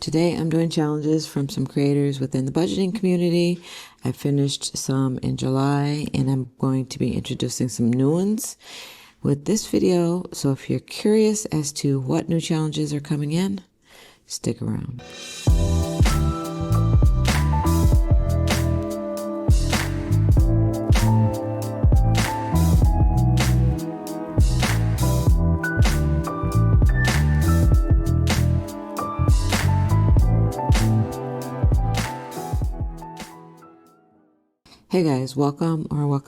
Today I'm doing challenges from some creators within the budgeting community. I finished some in July and I'm going to be introducing some new ones with this video. So if you're curious as to what new challenges are coming in, stick around. Hey guys, welcome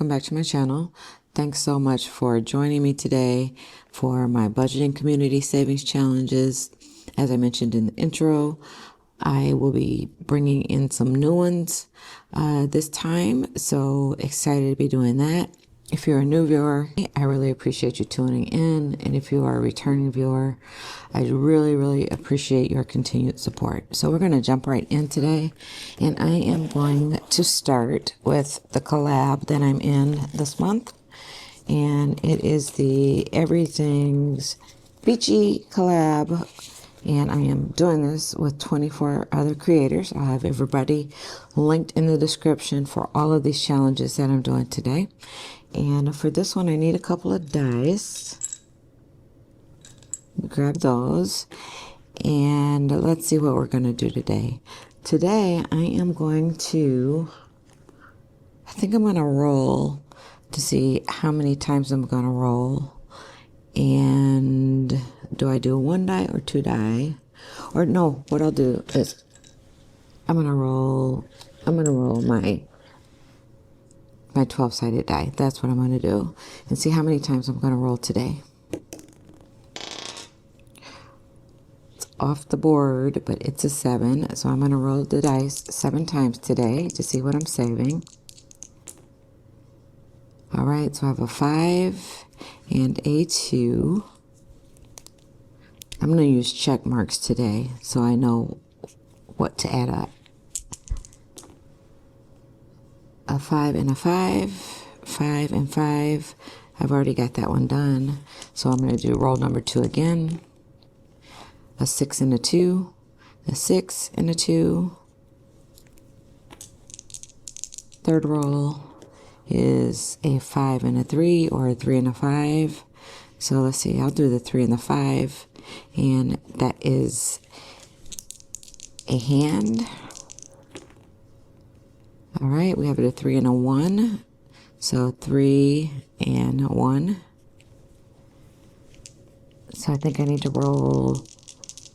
back to my channel. Thanks so much for joining me today for my budgeting community savings challenges. As I mentioned in the intro, I will be bringing in some new ones this time, so excited to be doing that. If you're a new viewer, I really appreciate you tuning in, and if you are a returning viewer, I really appreciate your continued support. So we're going to jump right in today, and I am going to start with the collab that I'm in this month, and it is the Everything's Beachy collab, and I am doing this with 24 other creators. I'll have everybody linked in the description for all of these challenges that I'm doing today. And for this one, I need a couple of dice. Grab those. And let's see what we're going to do today. Today, I am going to, I think I'm going to roll to see how many times I'm going to roll. And do I do one die or two die? Or no, what I'll do is I'm going to roll my 12-sided die. That's what I'm going to do. And see how many times I'm going to roll today. It's off the board, but it's a 7. So I'm going to roll the dice 7 times today to see what I'm saving. Alright, so I have a 5 and a 2. I'm going to use check marks today so I know what to add up. A 5 and a 5, 5 and 5. I've already got that one done. So I'm going to do roll number 2 again. A 6 and a 2, a 6 and a 2. Third roll is a 5 and a 3 or a 3 and a 5. So let's see, I'll do the 3 and the 5. And that is a hand. All right, we have it a 3 and a 1. So 3 and 1. So I think I need to roll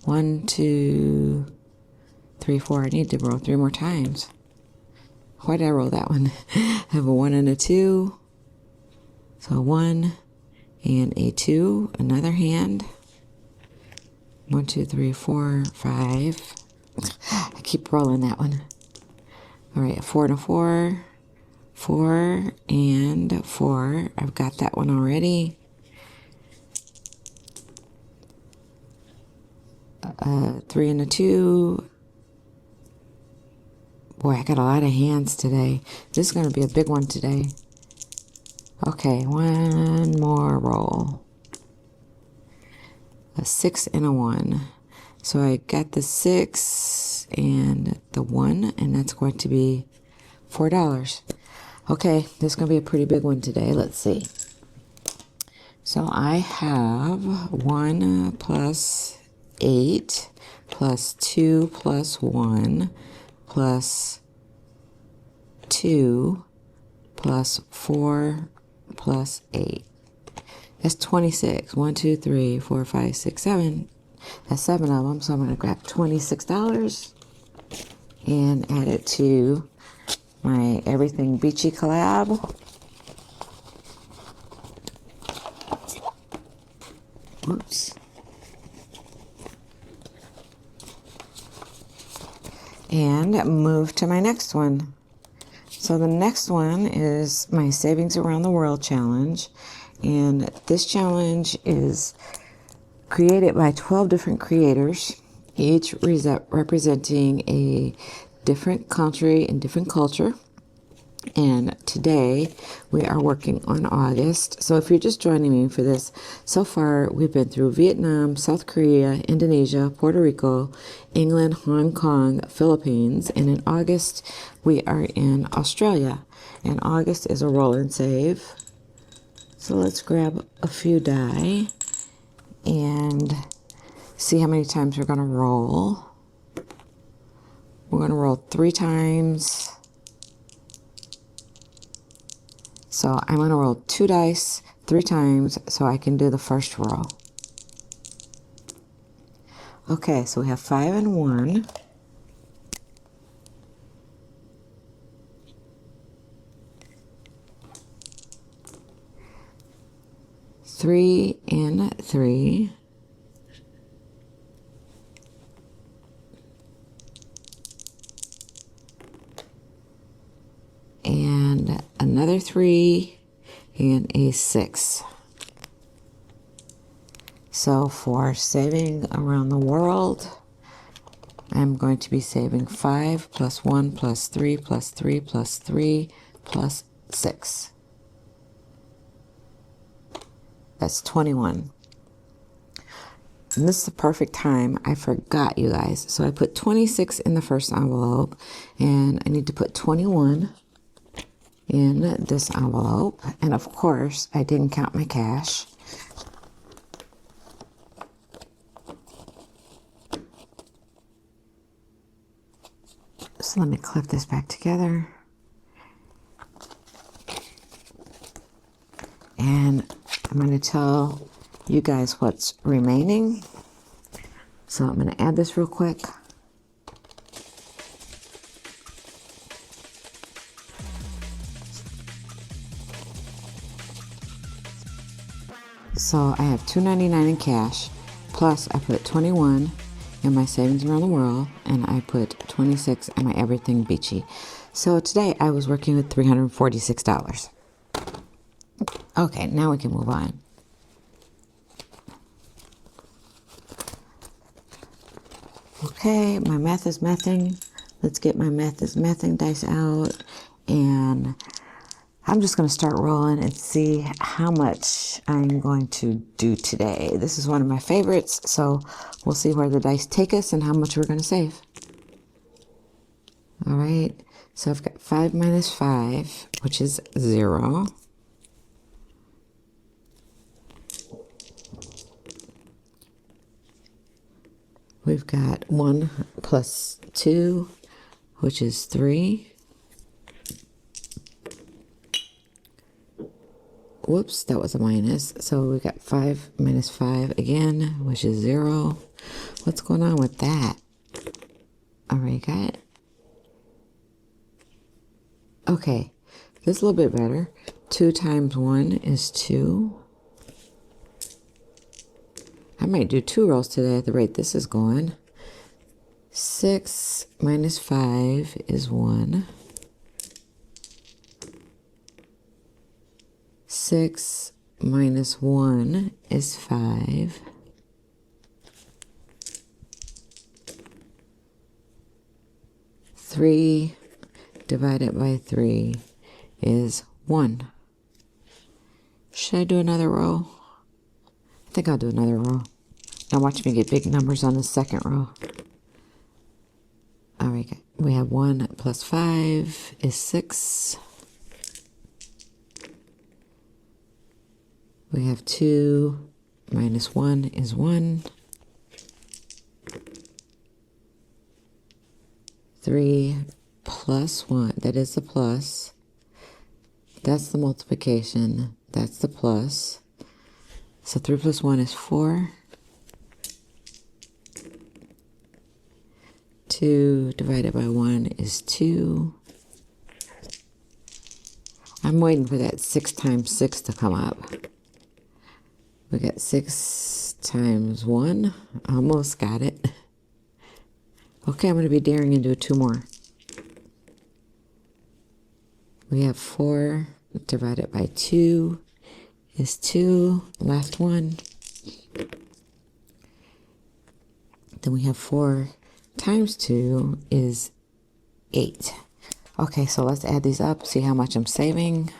1, 2, 3, 4. I need to roll 3 more times. Why did I roll that one? I have a 1 and a 2. So 1 and a 2. Another hand. 1, 2, 3, 4, 5. I keep rolling that one. All right, 4 and a 4, 4 and 4. I've got that one already. 3 and a 2. Boy, I got a lot of hands today. This is going to be a big one today. Okay, one more roll. A 6 and a 1. So I got the 6 and the 1, and that's going to be $4. Okay, this is going to be a pretty big one today. Let's see. So I have 1 plus 8 plus 2 plus 1 plus 2 plus 4 plus 8. That's 26. 1, 2, 3, 4, 5, 6, 7. That's 7 of them. So I'm going to grab $26 and add it to my Everything Beachy collab. Oops. And move to my next one. So the next one is my Savings Around the World challenge. And this challenge is created by 12 different creators, each representing a different country and different culture. And today we are working on August. So if you're just joining me for this, so far we've been through Vietnam, South Korea, Indonesia, Puerto Rico, England, Hong Kong, Philippines, and in August we are in Australia. And August is a roll and save. So let's grab a few die and see how many times we're going to roll. We're going to roll 3 times. So I'm going to roll 2 dice 3 times so I can do the first row. Okay, so we have 5 and 1. Three and 3. And another 3 and a 6. So for saving around the world, I'm going to be saving 5 plus 1 plus 3 plus 3 plus 3 plus 6. That's 21. And this is the perfect time. I forgot, you guys. So I put 26 in the first envelope, and I need to put 21 in this envelope. And of course, I didn't count my cash. So let me clip this back together. And I'm going to tell you guys what's remaining. So I'm going to add this real quick. So I have $2.99 in cash, plus I put 21 in my savings around the world, and I put 26 in my everything Beachy. So today I was working with $346. Okay, now we can move on. Okay, my math is mething. Let's get my math is mething dice out, and I'm just going to start rolling and see how much I'm going to do today. This is one of my favorites, so we'll see where the dice take us and how much we're going to save. All right, so I've got 5 minus 5, which is 0. We've got 1 plus 2, which is 3. Whoops, that was a minus. So we got 5 minus 5 again, which is 0. What's going on with that? All right, got it. Okay, this is a little bit better. 2 times 1 is 2. I might do 2 rolls today at the rate this is going. 6 minus 5 is 1. 6 minus 1 is 5. 3 divided by 3 is 1. Should I do another row? I think I'll do another row. Now watch me get big numbers on the second row. All right, we have 1 plus 5 is 6. We have 2 minus 1 is 1. 3 plus 1, that is the plus. That's the multiplication. That's the plus. So 3 plus 1 is 4. 2 divided by 1 is 2. I'm waiting for that 6 times 6 to come up. We got 6 times 1. Almost got it. Okay, I'm going to be daring and do 2 more. We have 4 divided by 2 is 2. Last one. Then we have 4 times 2 is 8. Okay, so let's add these up, see how much I'm saving.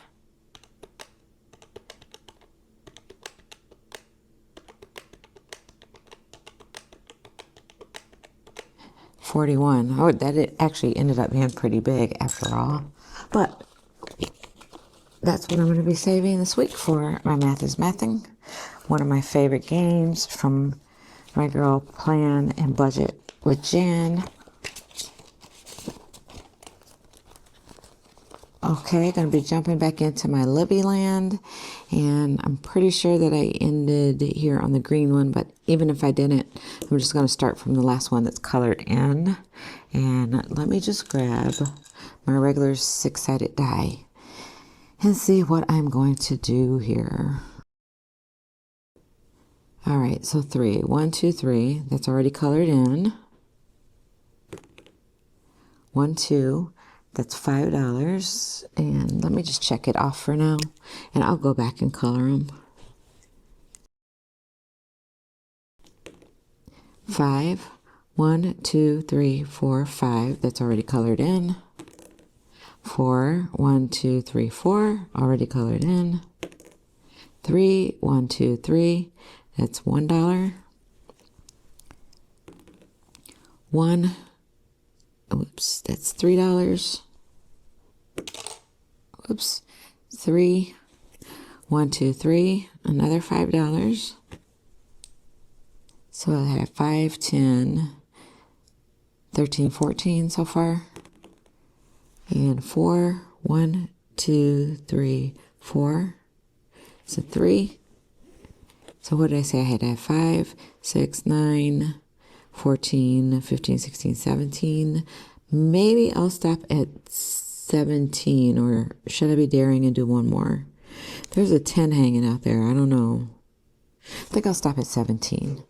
$41. Oh, that actually ended up being pretty big after all. But that's what I'm going to be saving this week for My Math is Mathing. One of my favorite games from My Girl Plan and Budget with Jan. Okay, going to be jumping back into my Libby land, and I'm pretty sure that I ended here on the green one, but even if I didn't, I'm just going to start from the last one that's colored in. And let me just grab my regular 6-sided die and see what I'm going to do here. All right, so 3, 1, 2, 3, that's already colored in. 1, 2. That's $5, and let me just check it off for now, and I'll go back and color them. 5, 1, 2, 3, 4, 5, that's already colored in. 4, 1, 2, 3, 4, already colored in. 3, 1, 2, 3, that's $1. 1, oops, that's $3. Oops, 3, 1, 2, 3, another $5. So I have 5, 10, 13, 14 so far. And 4, 1, 2, 3, 4. So 3. So what did I say? I had to have 5, 6, 9, 14, 15, 16, 17. Maybe I'll stop at 17, or should I be daring and do one more? There's a 10 hanging out there. I don't know. I think I'll stop at 17.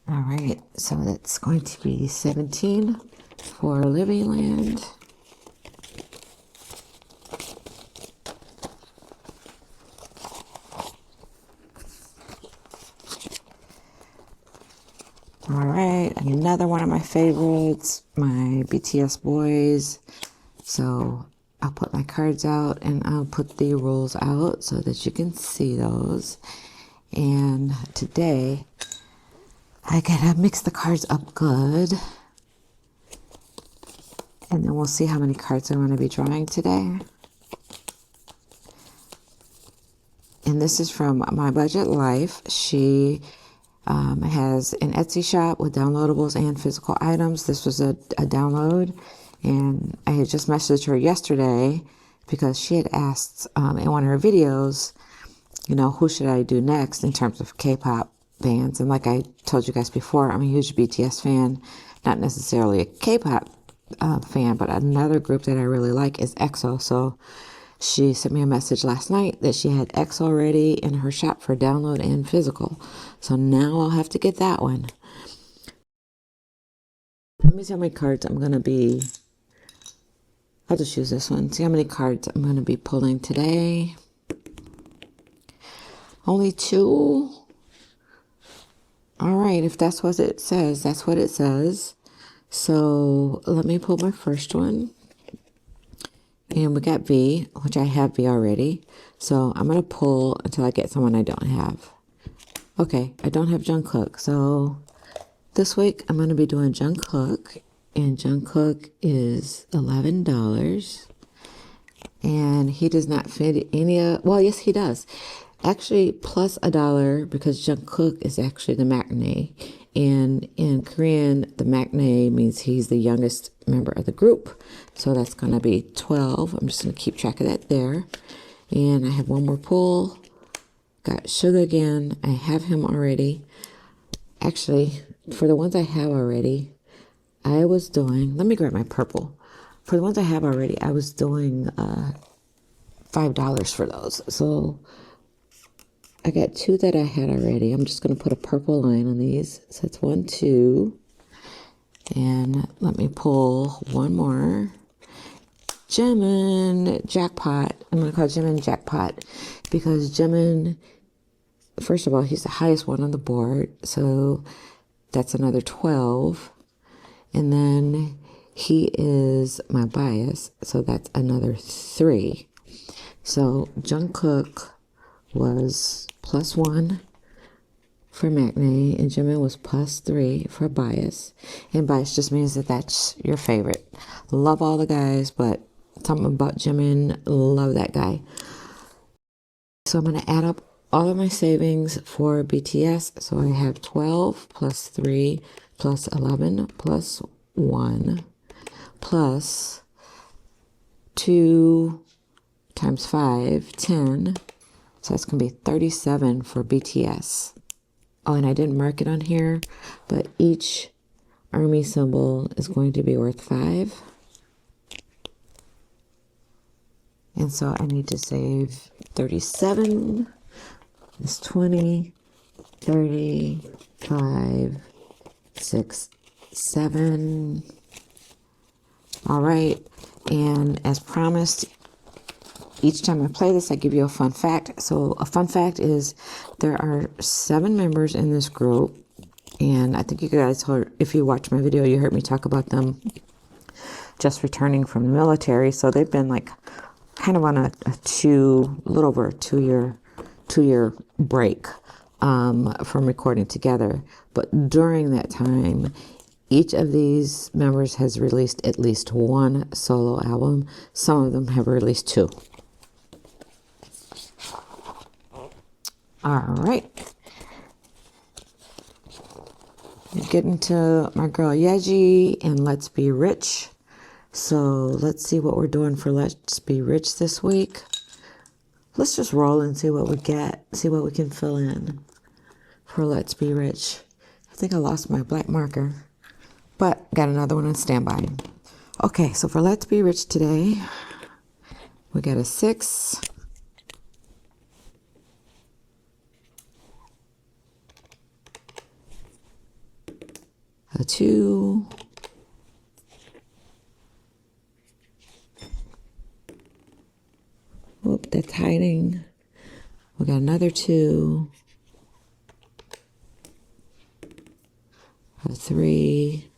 All right, so that's going to be 17 for Living Land. All right, another one of my favorites, my BTS boys. So I'll put my cards out and I'll put the rules out so that you can see those. And today I gotta mix the cards up good. And then we'll see how many cards I'm gonna be drawing today. And this is from My Budget Life. She has an Etsy shop with downloadables and physical items. This was a download, and I had just messaged her yesterday because she had asked in one of her videos, you know, who should I do next in terms of K-pop bands. And like I told you guys before, I'm a huge BTS fan, not necessarily a K-pop fan, but another group that I really like is EXO. So she sent me a message last night that she had EXO already in her shop for download and physical. So now I'll have to get that one. Let me see how many cards I'm going to be... I'll just use this one. See how many cards I'm going to be pulling today. Only 2. All right, if that's what it says, that's what it says. So let me pull my first one. And we got V, which I have V already. So I'm going to pull until I get someone I don't have. Okay, I don't have Jungkook. So this week I'm going to be doing Jungkook. And Jungkook is $11. And he does not fit any of... Well, yes, he does. Actually, plus $1 because Jungkook is actually the maknae. And in Korean, the maknae means he's the youngest member of the group. So that's going to be 12. I'm just going to keep track of that there. And I have one more pull. Got Suga again. I have him already. Actually, for the ones I have already, I was doing... Let me grab my purple. For the ones I have already, I was doing $5 for those. So I got 2 that I had already. I'm just going to put a purple line on these. So it's 1, 2. And let me pull one more. Jimin Jackpot. I'm going to call Jimin Jackpot because Jimin, first of all, he's the highest one on the board. So that's another 12. And then he is my bias, so that's another 3. So Jungkook was +1 for Maknae, and Jimin was +3 for bias. And bias just means that that's your favorite. Love all the guys, but something about Jimin, love that guy. So I'm going to add up all of my savings for BTS. So I have 12 plus 3 plus 11 plus 1 plus 2 times 5, 10. So that's going to be 37 for BTS. Oh, and I didn't mark it on here, but each army symbol is going to be worth 5. And so I need to save 37. It's 20, 30, 5, 6, 7. All right. And as promised, each time I play this, I give you a fun fact. So a fun fact is there are 7 members in this group. And I think you guys heard, if you watched my video, you heard me talk about them just returning from the military. So they've been like kind of on a little over a two-year break from recording together. But during that time, each of these members has released at least 1 solo album. Some of them have released 2. All right. Getting to my girl Yeji and Let's Be Rich. So let's see what we're doing for Let's Be Rich this week. Let's just roll and see what we get. See what we can fill in for Let's Be Rich. I think I lost my black marker, but got another one on standby. Okay, so for Let's Be Rich today, we got a 6. A 2. Whoop, that's hiding. We got another 2. A 3.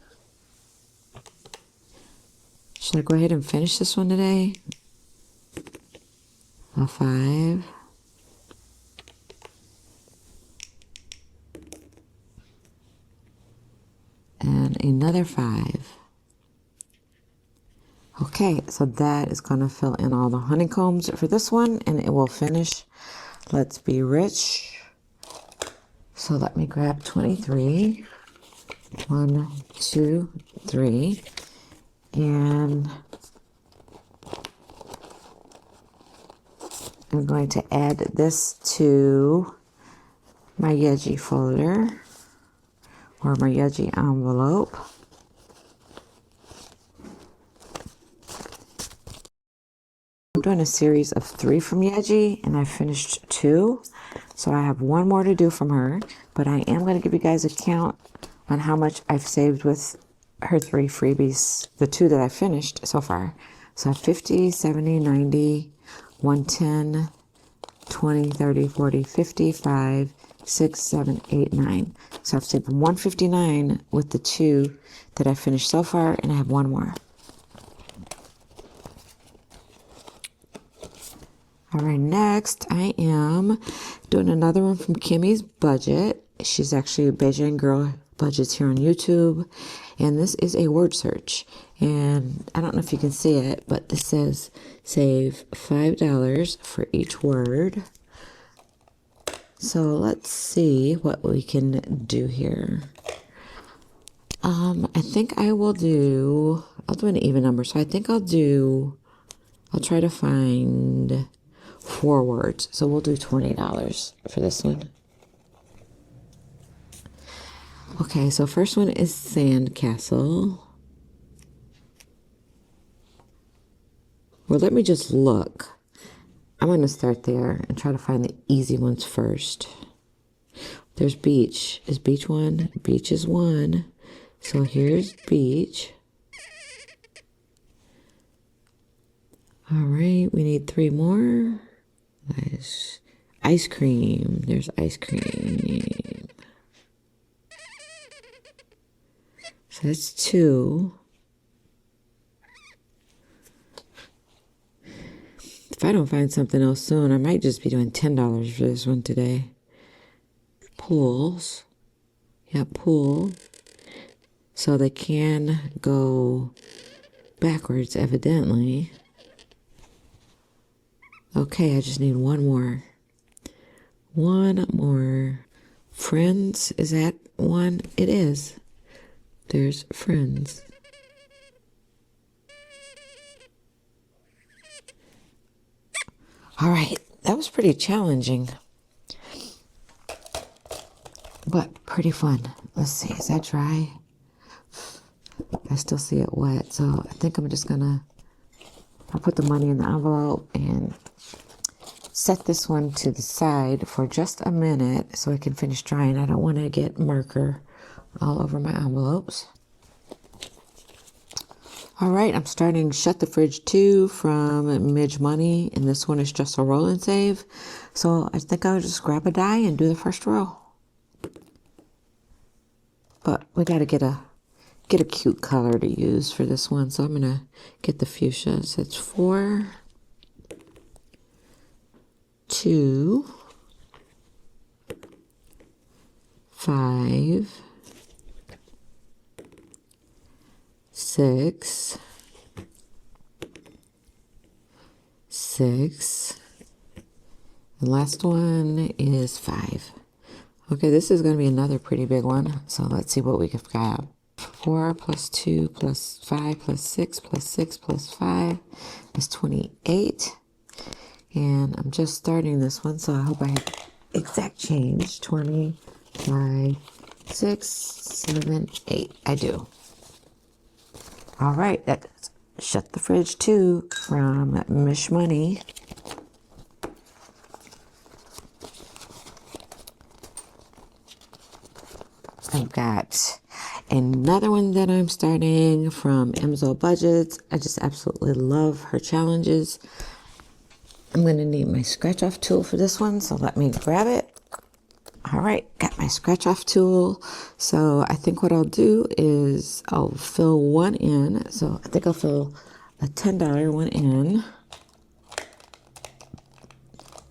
Should I go ahead and finish this one today? A 5. And another 5. Okay, so that is going to fill in all the honeycombs for this one, and it will finish Let's Be Rich. So let me grab 23. 1, 2, 3. And I'm going to add this to my Yeji folder or my Yeji envelope. I'm doing a series of 3 from Yeji, and I finished 2. So I have 1 more to do from her, but I am going to give you guys a count on how much I've saved with her 3 freebies, the 2 that I finished so far. So 50, 70, 90, 110, 20, 30, 40, 55, 6, 7, 8, 9. So I've saved 159 with the 2 that I finished so far, and I have 1 more. All right, next I am doing another one from Kimmy's Budget. She's actually a Beijing Girl Budgets here on YouTube, and this is a word search. And I don't know if you can see it, but this says save $5 for each word. So let's see what we can do here. I think I'll do an even number. So I think I'll try to find 4 words. So we'll do $20 for this one. Okay, so first one is sandcastle. Well, let me just look. I'm going to start there and try to find the easy ones first. There's beach. Is beach 1? Beach is 1. So here's beach. All right, we need 3 more. Nice. Ice cream. There's ice cream. So that's 2. I don't find something else soon, I might just be doing $10 for this one today. Pools. Yeah, pool. So they can go backwards, evidently. Okay, I just need one more. One more. Friends, is that one? It is. There's friends. All right, that was pretty challenging, but pretty fun. Let's see, is that dry? I still see it wet, so I think I'm just gonna, I'll put the money in the envelope and set this one to the side for just a minute so it can finish drying. I don't want to get marker all over my envelopes. All right, I'm starting Shut the Fridge 2 from Midge Money, and this one is just a roll and save. So I think I'll just grab a die and do the first row. But we got to get a cute color to use for this one, so I'm gonna get the fuchsia. So it's 4, 2, 5, 6, 6, the last one is 5. Okay, this is going to be another pretty big one, so let's see what we can grab. 4 plus 2 plus 5 plus 6 plus 6 plus 5 is 28. And I'm just starting this one, so I hope I have exact change. 20, 5, 6, 7, 8. I do. All right, that's Shut the Fridge 2 from Mish Money. I've got another one that I'm starting from MichellesOrganizedBudgets. I just absolutely love her challenges. I'm going to need my scratch off tool for this one, so let me grab it. All right, got my scratch off tool. So I think what I'll do is I'll fill one in. So I think I'll fill a $10 one in.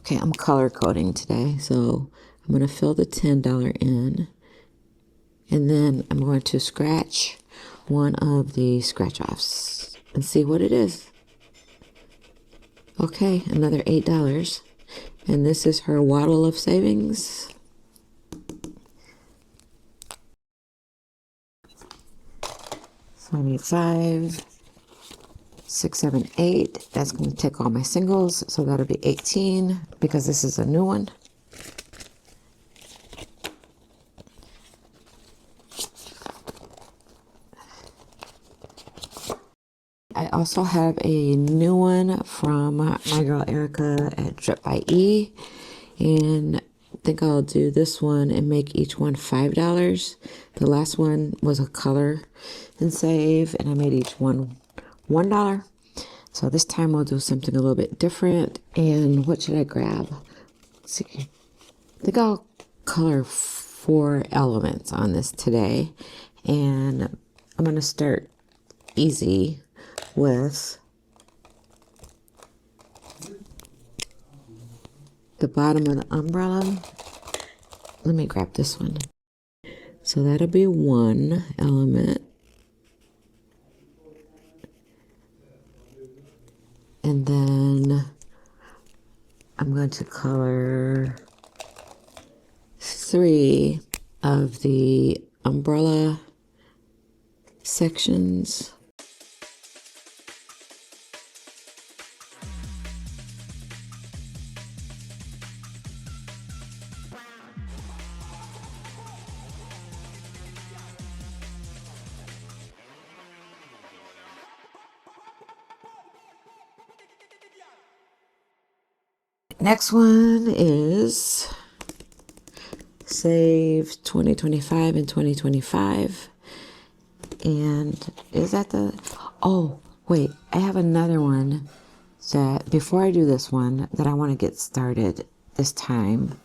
Okay, I'm color coding today, so I'm going to fill the $10 in. And then I'm going to scratch one of the scratch offs and see what it is. Okay, another $8. And this is her waddle of savings. So I need 5, 6, 7, 8. That's going to take all my singles. So that'll be 18 because this is a new one. I also have a new one from my girl Erica at Drip by E, and I think I'll do this one and make each one $5. The last one was a color and save, and I made each one $1. So this time we'll do something a little bit different. And what should I grab? Let's see. I think I'll color 4 elements on this today, and I'm going to start easy with the bottom of the umbrella. Let me grab this one. So that'll be one element. And then I'm going to color 3 of the umbrella sections. Next one is save 2025 and 2025. And is that the, oh, wait, I have another one that before I do this one that I want to get started this time.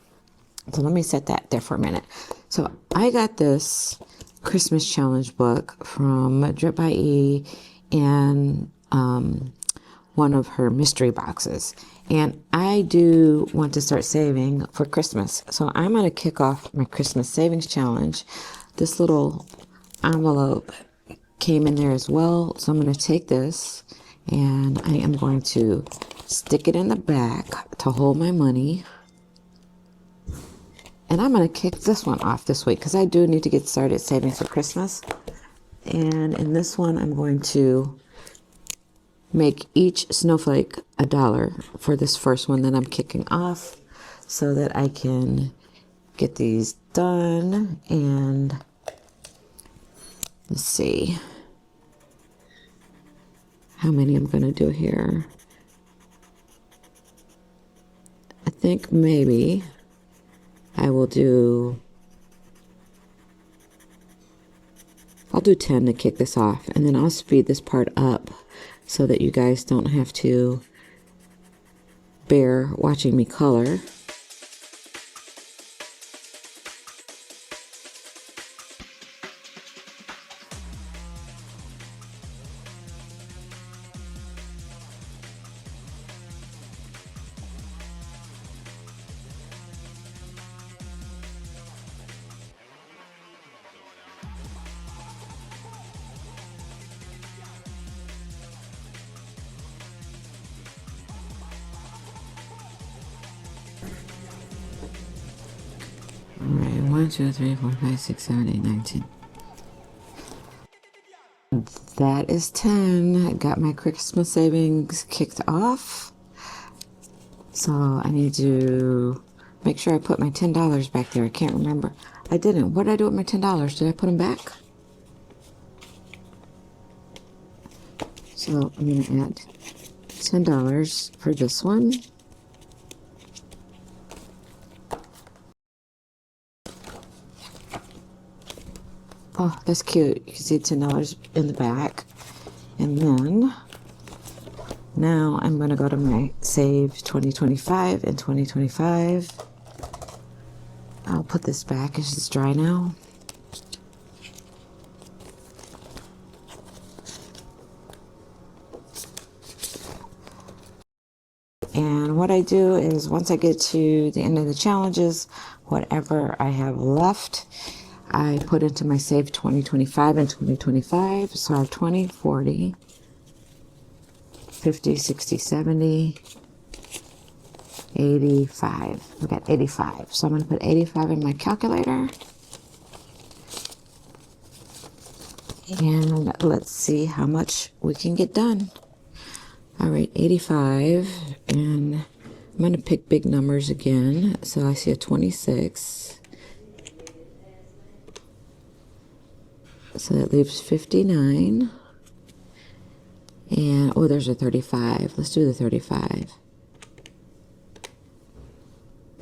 So let me set that there for a minute. So I got this Christmas challenge book from Drip by E and one of her mystery boxes. And I do want to start saving for Christmas. So I'm going to kick off my Christmas savings challenge. This little envelope came in there as well. So I'm going to take this and I am going to stick it in the back to hold my money. And I'm going to kick this one off this week because I do need to get started saving for Christmas. And in this one, I'm going to make each snowflake $1 for this first one that I'm kicking off so that I can get these done. And let's see how many I'm going to do here. I think maybe I'll do 10 to kick this off, and then I'll speed this part up so that you guys don't have to bear watching me color. Alright, 1, 2, 3, 4, 5, 6, 7, 8, 9, 10. That is 10. I got my Christmas savings kicked off. So I need to make sure I put my $10 back there. I can't remember. I didn't. What did I do with my $10? Did I put them back? So I'm going to add $10 for this one. Oh, that's cute. You can see $10 in the back. And then, now I'm going to go to my Save 2025 and 2025. I'll put this back. It's just dry now. And what I do is once I get to the end of the challenges, whatever I have left, I put into my Save 2025 and 2025. So I have 20, 40, 50, 60, 70, 85. We got 85. So I'm going to put 85 in my calculator. And let's see how much we can get done. All right, 85. And I'm going to pick big numbers again. So I see a 26. So that leaves 59. And, oh, there's a 35. Let's do the 35.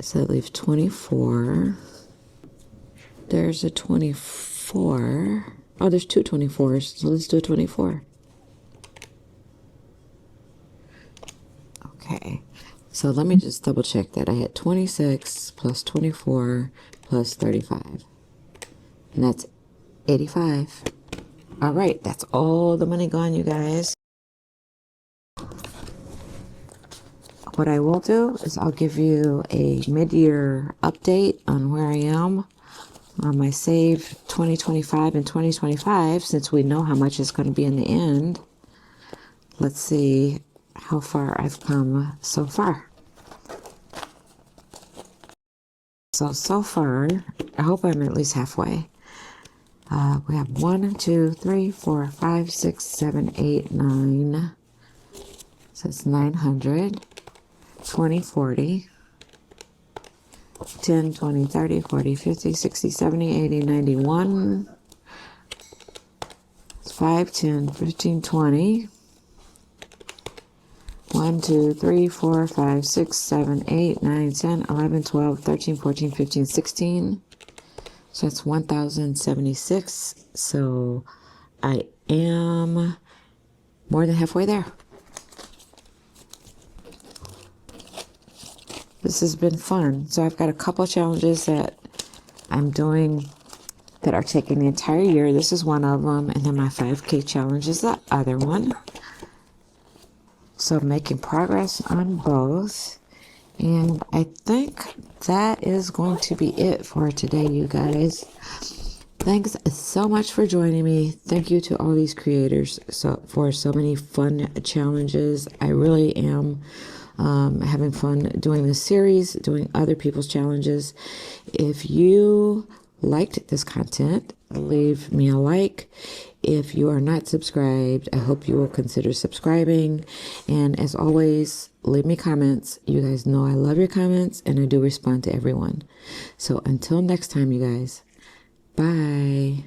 So that leaves 24. There's a 24. Oh, there's two 24s. So let's do a 24. Okay. So let me just double check that. I had 26 plus 24 plus 35. And that's 85. All right, that's all the money gone, you guys. What I will do is I'll give you a mid-year update on where I am on my Save 2025 and 2025, since we know how much is going to be in the end. Let's see how far I've come so far. So far, I hope I'm at least halfway. We have 1, 2, 3, 4, 5, 6, 7, 8, 9. So it's 900. 20, 40. 10, 20, 30, 40, 50, 60, 70, 80, 91. It's 5, 10, 15, 20. 1, 2, 3, 4, 5, 6, 7, 8, 9, 10, 11, 12, 13, 14, 15, 16. So that's 1,076. So I am more than halfway there. This has been fun. So I've got a couple of challenges that I'm doing that are taking the entire year. This is one of them. And then my 5K challenge is the other one. So making progress on both. And I think that is going to be it for today, you guys. Thanks so much for joining me. Thank you to all these creators for so many fun challenges. I really am having fun doing this series, doing other people's challenges. If you liked this content, leave me a like. If you are not subscribed, I hope you will consider subscribing. And as always, leave me comments. You guys know I love your comments and I do respond to everyone. So until next time, you guys, bye.